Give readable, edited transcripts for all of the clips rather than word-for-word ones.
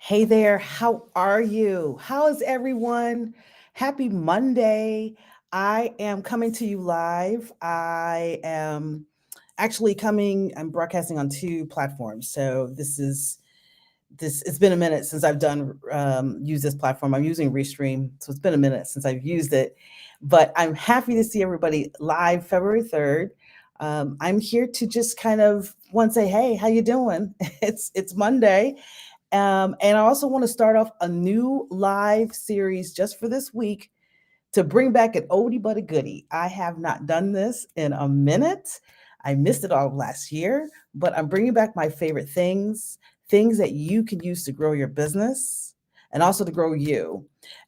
Hey there, how are you? How is everyone? Happy Monday. I am coming to you live. I am actually I'm broadcasting on two platforms. So it's been a minute since I've done use this platform. I'm using Restream, so it's been a minute since I've used it. But I'm happy to see everybody live February 3rd. I'm here to just kind of want to say, hey, how you doing? It's Monday. And I also want to start off a new live series just for this week to bring back an oldie but a goodie. I have not done this in a minute. I missed it all last year, but I'm bringing back my favorite things that you can use to grow your business and also to grow you.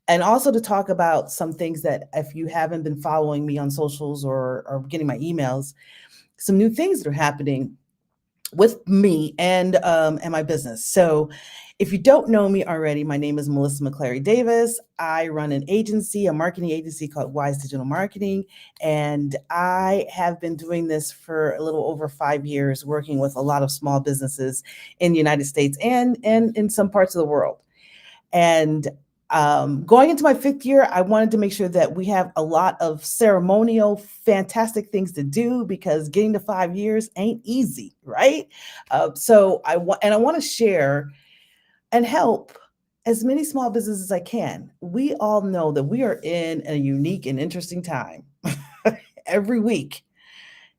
And also to talk about some things that if you haven't been following me on socials or getting my emails, some new things that are happening with me and my business. So, if you don't know me already, my name is Melissa McClary Davis. I run an agency, a marketing agency called Wise Digital Marketing, and I have been doing this for a little over 5 years, working with a lot of small businesses in the United States and in some parts of the world. And going into my fifth year, I wanted to make sure that we have a lot of ceremonial, fantastic things to do because getting to 5 years ain't easy, right? I want to share and help as many small businesses as I can. We all know that we are in a unique and interesting time. Every week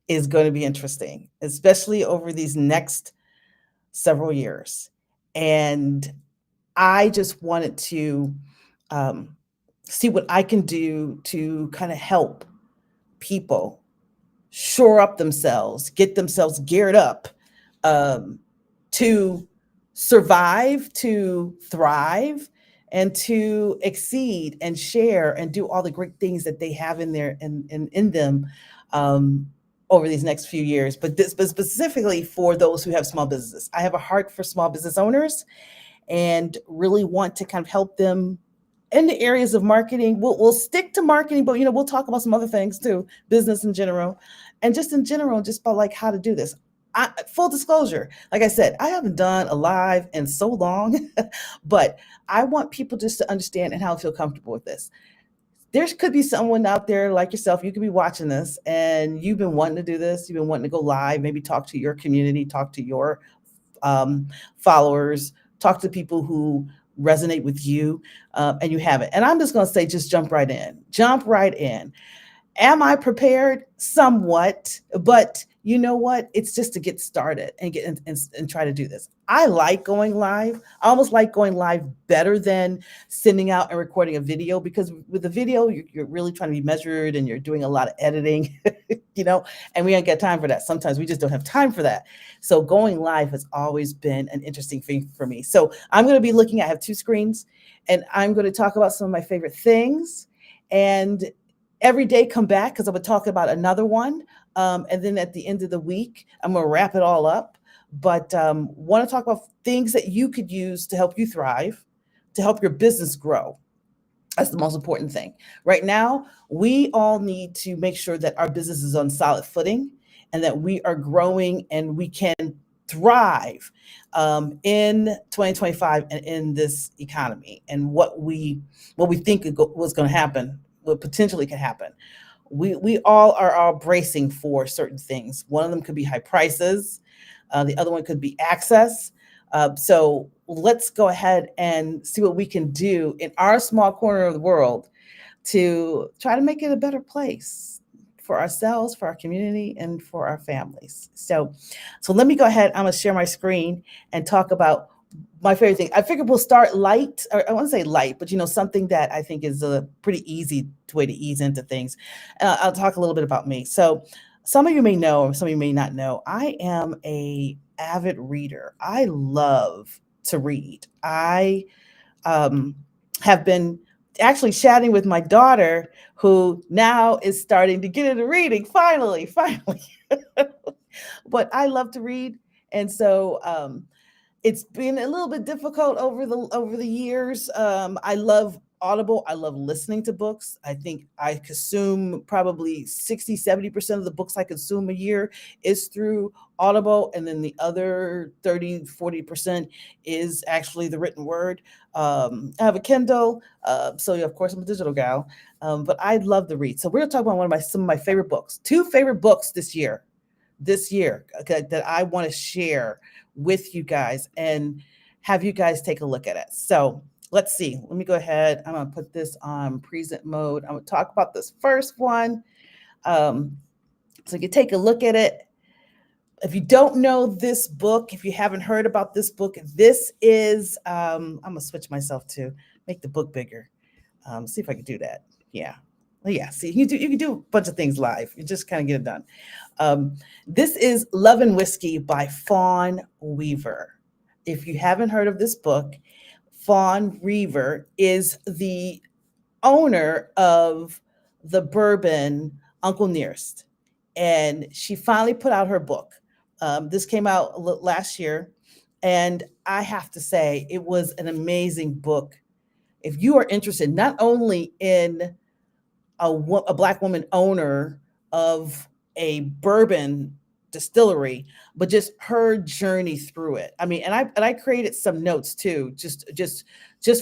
is going to be interesting, especially over these next several years. And I just wanted to um, see what I can do to kind of help people shore up themselves, get themselves geared up um, to survive, to thrive, and to exceed and share and do all the great things that they have in there and in them um, over these next few years. But specifically for those who have small businesses, I have a heart for small business owners and really want to kind of help them in the areas of marketing. We'll stick to marketing, but we'll talk about some other things too, business in general, and just in general, just about like how to do this. Full disclosure, like I said, I haven't done a live in so long, but I want people just to understand and how to feel comfortable with this. There could be someone out there like yourself. You could be watching this and you've been wanting to do this. You've been wanting to go live, maybe talk to your community, talk to your followers, talk to people who resonate with you, and you haven't. And I'm just going to say, just jump right in. Jump right in. Am I prepared? Somewhat, but you know what? It's just to get started and and try to do this. I like going live. I almost like going live better than sending out and recording a video because with the video, you're really trying to be measured and you're doing a lot of editing, you know, and we ain't got time for that. Sometimes we just don't have time for that. So going live has always been an interesting thing for me. So I'm going to be I have two screens, and I'm going to talk about some of my favorite things. And every day come back because I would talk about another one. And then at the end of the week, I'm going to wrap it all up. But want to talk about things that you could use to help you thrive, to help your business grow. That's the most important thing. Right now, we all need to make sure that our business is on solid footing and that we are growing and we can thrive in 2025 and in this economy and what we think was going to happen, what potentially could happen. We all are all bracing for certain things. One of them could be high prices. The other one could be access. So let's go ahead and see what we can do in our small corner of the world to try to make it a better place for ourselves, for our community, and for our families. So let me go ahead. I'm gonna share my screen and talk about my favorite thing. I figured we'll start light, or I want to say light, but something that I think is a pretty easy way to ease into things. I'll talk a little bit about me. So some of you may know, or some of you may not know, I am a avid reader. I love to read. I have been actually chatting with my daughter, who now is starting to get into reading. Finally. But I love to read, and so it's been a little bit difficult over the years. I love Audible. I love listening to books. I think I consume probably 60, 70% of the books I consume a year is through Audible. And then the other 30, 40% is actually the written word. I have a Kindle. So yeah, of course I'm a digital gal. But I love to read. So we're gonna talk about some of my favorite books. Two favorite books this year, okay, that I want to share with you guys and have you guys take a look at it. So let's see. Let me go ahead. I'm going to put this on present mode. I'm going to talk about this first one. So you can take a look at it. If you don't know this book, if you haven't heard about this book, this is, I'm going to switch myself to make the book bigger. See if I can do that. Yeah. Well, yeah. See, you can do a bunch of things live. You just kind of get it done. This is Love and Whiskey by Fawn Weaver. If you haven't heard of this book, Fawn Weaver is the owner of the bourbon Uncle Nearest. And she finally put out her book. This came out last year. And I have to say, it was an amazing book. If you are interested not only in a Black woman owner of a bourbon distillery, but just her journey through it. I mean, and I created some notes too, just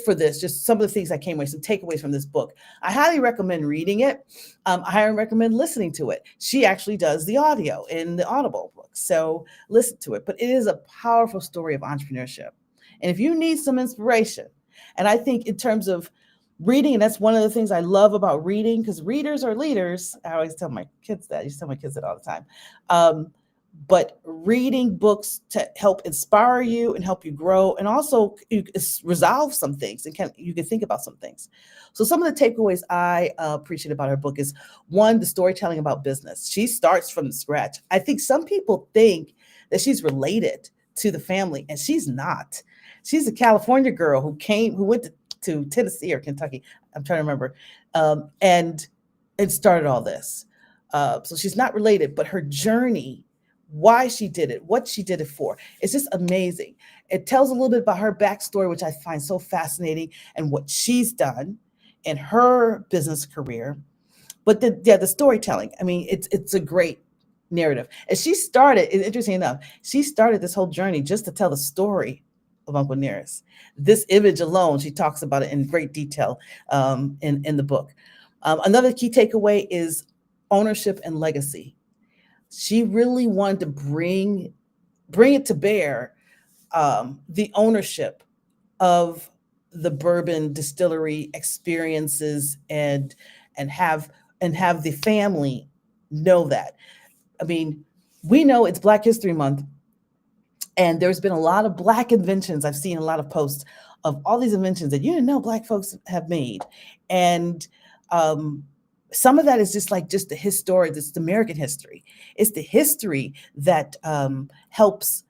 for this, just some of the things I came away, some takeaways from this book. I highly recommend reading it. I highly recommend listening to it. She actually does the audio in the Audible book, so listen to it. But it is a powerful story of entrepreneurship. And if you need some inspiration, and I think in terms of reading, and that's one of the things I love about reading, because readers are leaders. I always tell my kids that. I used to tell my kids that all the time. But reading books to help inspire you and help you grow, and also you resolve some things, and you can think about some things. So some of the takeaways I appreciate about her book is, one, the storytelling about business. She starts from scratch. I think some people think that she's related to the family, and she's not. She's a California girl who went to Tennessee or Kentucky, I'm trying to remember, and started all this. So she's not related, but her journey, why she did it, what she did it for, it's just amazing. It tells a little bit about her backstory, which I find so fascinating, and what she's done in her business career. But the storytelling, I mean, it's a great narrative. And she started, interesting enough, she started this whole journey just to tell the story of Uncle Nearest. This image alone, she talks about it in great detail in the book. Another key takeaway is ownership and legacy. She really wanted to bring it to bear, the ownership of the bourbon distillery experiences, and have the family know that. I mean, we know it's Black History Month, and there's been a lot of Black inventions. I've seen a lot of posts of all these inventions that you didn't know Black folks have made. And some of that is just the history, it's the American history. It's the history that helps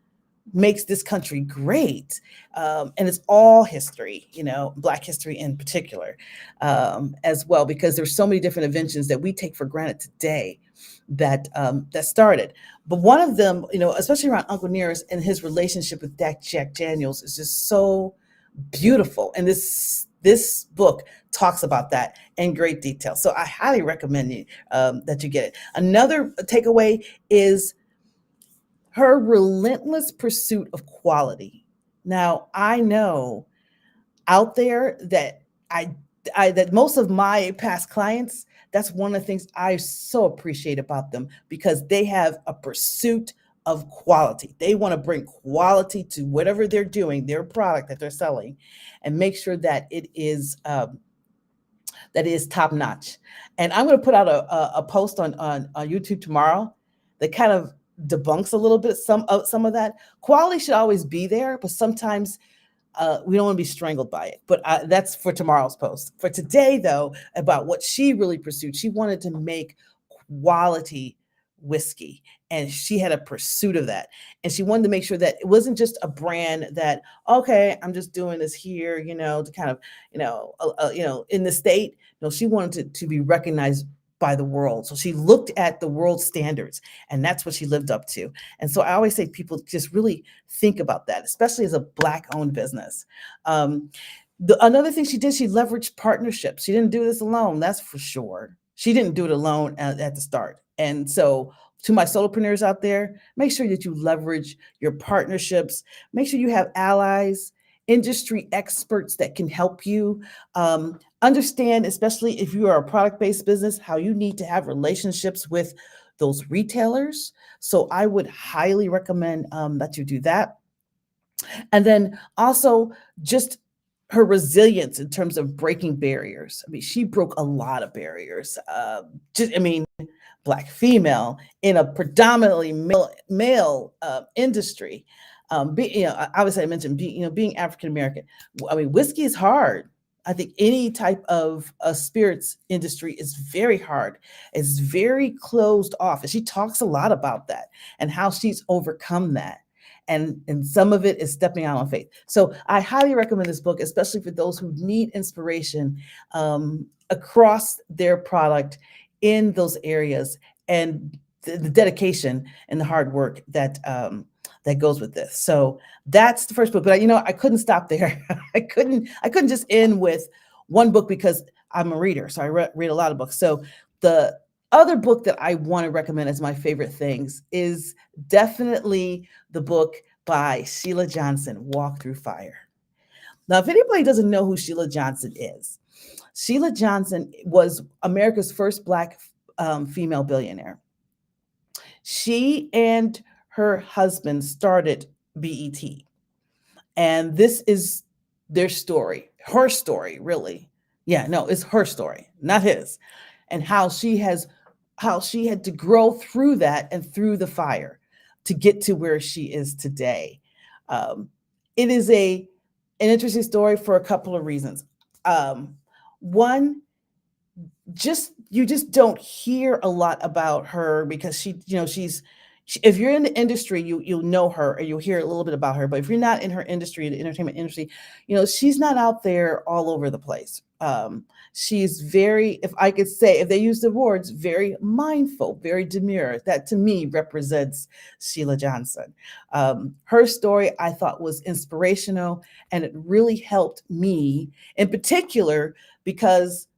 makes this country great. And it's all history, Black history in particular, as well, because there's so many different inventions that we take for granted today that started. But one of them, especially around Uncle Nearest and his relationship with Jack Daniels, is just so beautiful. And this book talks about that in great detail. So I highly recommend that you get it. Another takeaway is her relentless pursuit of quality. Now, I know out there that that most of my past clients, that's one of the things I so appreciate about them, because they have a pursuit of quality. They want to bring quality to whatever they're doing, their product that they're selling, and make sure that it is top notch. And I'm going to put out a post on YouTube tomorrow that kind of debunks a little bit some of that. Quality should always be there, but sometimes we don't want to be strangled by it. But that's for tomorrow's post. For today, though, about what she really pursued, she wanted to make quality whiskey, and she had a pursuit of that. And she wanted to make sure that it wasn't just a brand that, okay, I'm just doing this here, to kind of, in the state. No, she wanted to be recognized by the world. So she looked at the world standards, and that's what she lived up to. And so I always say people just really think about that, especially as a Black owned business. Another thing she did, she leveraged partnerships. She didn't do this alone, that's for sure. She didn't do it alone at the start. And so, to my solopreneurs out there, make sure that you leverage your partnerships. Make sure you have allies, industry experts that can help you. Understand, especially if you are a product based business, how you need to have relationships with those retailers. So, I would highly recommend that you do that. And then also just her resilience in terms of breaking barriers. I mean, she broke a lot of barriers. Just, I mean, Black female in a predominantly male industry. Obviously, I mentioned being African American. I mean, whiskey is hard. I think any type of spirits industry is very hard. It's very closed off, and she talks a lot about that and how she's overcome that. And some of it is stepping out on faith. So I highly recommend this book, especially for those who need inspiration across their product in those areas, and the dedication and the hard work that goes with this. So that's the first book. But I couldn't stop there. I couldn't just end with one book because I'm a reader. So I read a lot of books. So the other book that I want to recommend as my favorite things is definitely the book by Sheila Johnson, Walk Through Fire. Now, if anybody doesn't know who Sheila Johnson is, Sheila Johnson was America's first Black female billionaire. She and her husband started BET. And this is their story, her story, really. Yeah, no, it's her story, not his. And how she had to grow through that and through the fire to get to where she is today. It is an interesting story for a couple of reasons. One, you just don't hear a lot about her because if you're in the industry, you'll know her or you'll hear a little bit about her. But if you're not in her industry, the entertainment industry, she's not out there all over the place. She's very, if I could say, if they use the words, very mindful, very demure. That to me represents Sheila Johnson. Her story I thought was inspirational, and it really helped me in particular because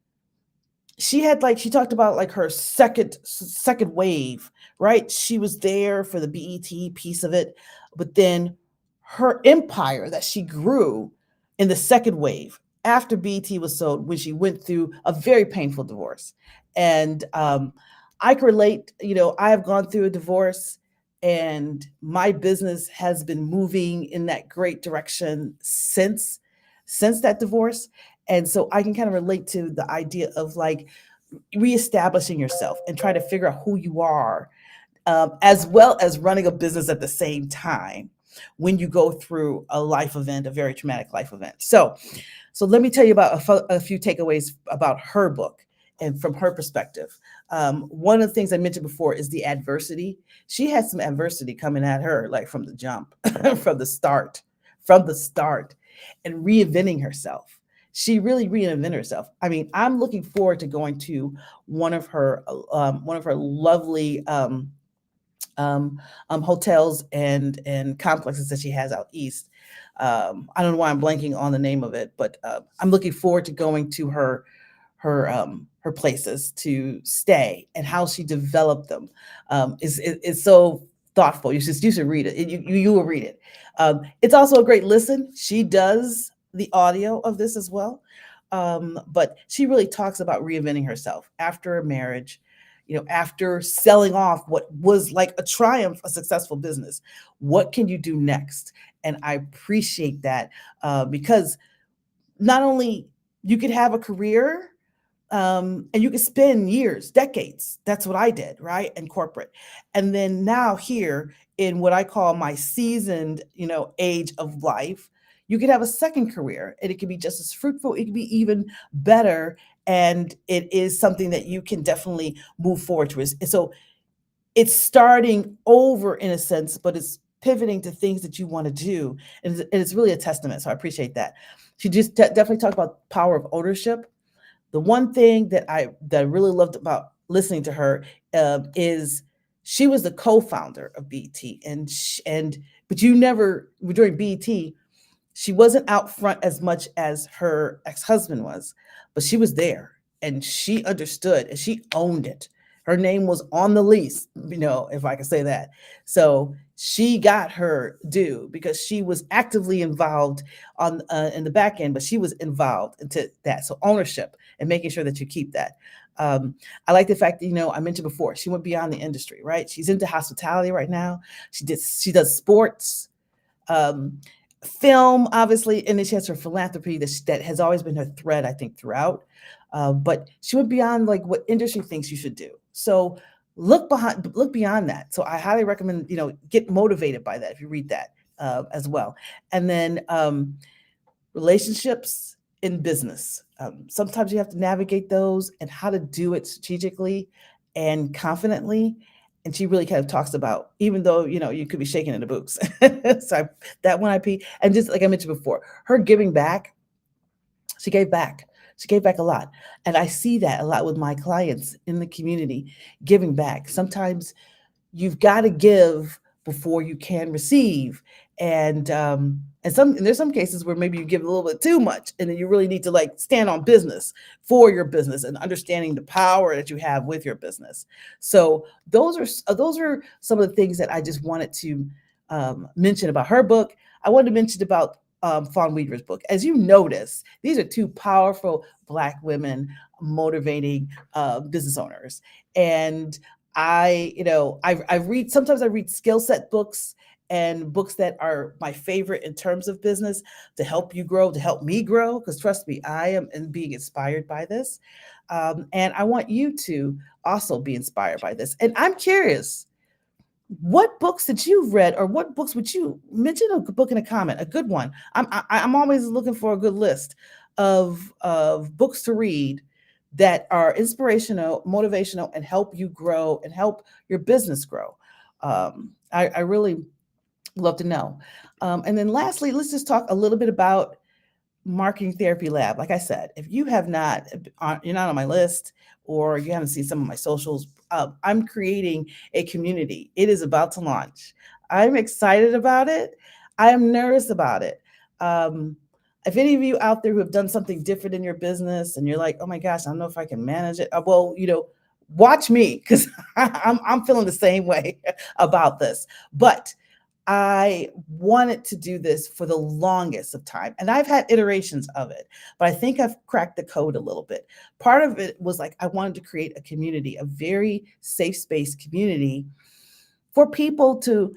she talked about like her second wave, right? She was there for the BET piece of it, but then her empire that she grew in the second wave after BET was sold, when she went through a very painful divorce. And I can relate. I have gone through a divorce, and my business has been moving in that great direction since that divorce. And so I can kind of relate to the idea of like reestablishing yourself and try to figure out who you are, as well as running a business at the same time when you go through a life event, a very traumatic life event. So let me tell you about a few takeaways about her book and from her perspective. One of the things I mentioned before is the adversity. She had some adversity coming at her, like from the jump, from the start, and reinventing herself. She really reinvented herself. I mean, I'm looking forward to going to one of her lovely hotels and complexes that she has out east. I don't know why I'm blanking on the name of it, but I'm looking forward to going to her places to stay, and how she developed them is so thoughtful. You should read it. You will read it. It's also a great listen. She does the audio of this as well. But she really talks about reinventing herself after a marriage, after selling off what was like a triumph, a successful business. What can you do next? And I appreciate that because not only you could have a career, and you could spend years, decades. That's what I did, right? In corporate. And then now here in what I call my seasoned, age of life, you could have a second career, and it could be just as fruitful. It could be even better. And it is something that you can definitely move forward towards. And so it's starting over in a sense, but it's pivoting to things that you want to do. And it's really a testament. So I appreciate that. She just definitely talked about power of ownership. The one thing that I really loved about listening to her is she was the co-founder of BET, but you never during BET, She wasn't out front as much as her ex-husband was, but she was there and she understood and she owned it. Her name was on the lease, if I can say that. So she got her due because she was actively involved on in the back end, but she was involved into that. So ownership and making sure that you keep that. I like the fact that I mentioned before she went beyond the industry, right? She's into hospitality right now. She does sports, um, film, obviously, and then she has her philanthropy that has always been her thread, I think, throughout. But she went beyond like what industry thinks you should do. So look beyond that. So I highly recommend get motivated by that if you read that as well. And then relationships in business. Sometimes you have to navigate those and how to do it strategically and confidently. And she really kind of talks about, even though you could be shaking in the boots. So that one and just like I mentioned before, her giving back, she gave back. She gave back a lot. And I see that a lot with my clients in the community, giving back. Sometimes you've got to give before you can receive. And there's some cases where maybe you give a little bit too much, and then you really need to like stand on business for your business and understanding the power that you have with your business. So those are some of the things that I just wanted to mention about her book. I wanted to mention about Fawn Weaver's book. As you notice, these are two powerful Black women motivating business owners. And I read, sometimes I read skill set books and books that are my favorite in terms of business to help you grow, to help me grow. Because trust me, I am being inspired by this. And I want you to also be inspired by this. And I'm curious, what books that you've read, or what books would you mention a book in a comment, a good one? I'm always looking for a good list of books to read that are inspirational, motivational, and help you grow and help your business grow. I really love to know. And then lastly, let's just talk a little bit about Marketing Therapy Lab. Like I said, if you have not, you're not on my list, or you haven't seen some of my socials, I'm creating a community. It is about to launch. I'm excited about it. I am nervous about it. If any of you out there who have done something different in your business and you're like, oh my gosh, I don't know if I can manage it. Well, watch me, because I'm feeling the same way about this. But I wanted to do this for the longest of time, and I've had iterations of it, but I think I've cracked the code a little bit. Part of it was like I wanted to create a community, a very safe space community for people to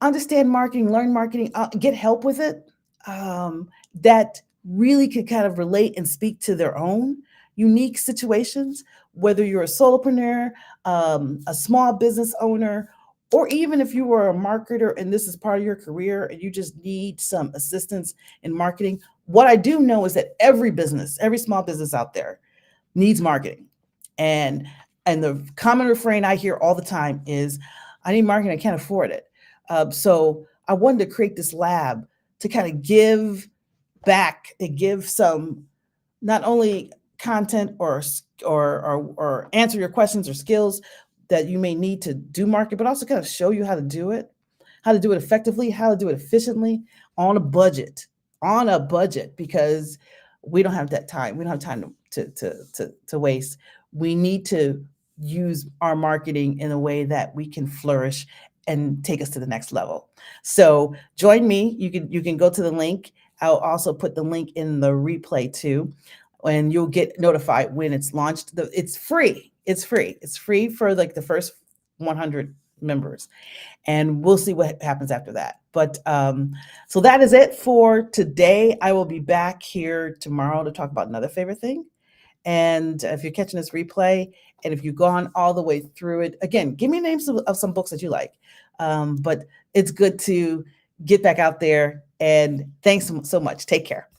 understand marketing, learn marketing, get help with it, that really could kind of relate and speak to their own unique situations, whether you're a solopreneur, a small business owner, or even if you were a marketer and this is part of your career and you just need some assistance in marketing. What I do know is that every business, every small business out there needs marketing. And the common refrain I hear all the time is, I need marketing, I can't afford it. So I wanted to create this lab to kind of give back and give some, not only content or answer your questions or skills that you may need to do market, but also kind of show you how to do it effectively, how to do it efficiently on a budget, because we don't have that time. We don't have time to waste. We need to use our marketing in a way that we can flourish and take us to the next level. So join me. You can go to the link. I'll also put the link in the replay too, and you'll get notified when it's launched. It's free. It's free. It's free for like the first 100 members, and we'll see what happens after that. But so that is it for today. I will be back here tomorrow to talk about another favorite thing. And if you're catching this replay, and if you've gone all the way through it, again, give me names of some books that you like. But it's good to get back out there. And thanks so much. Take care.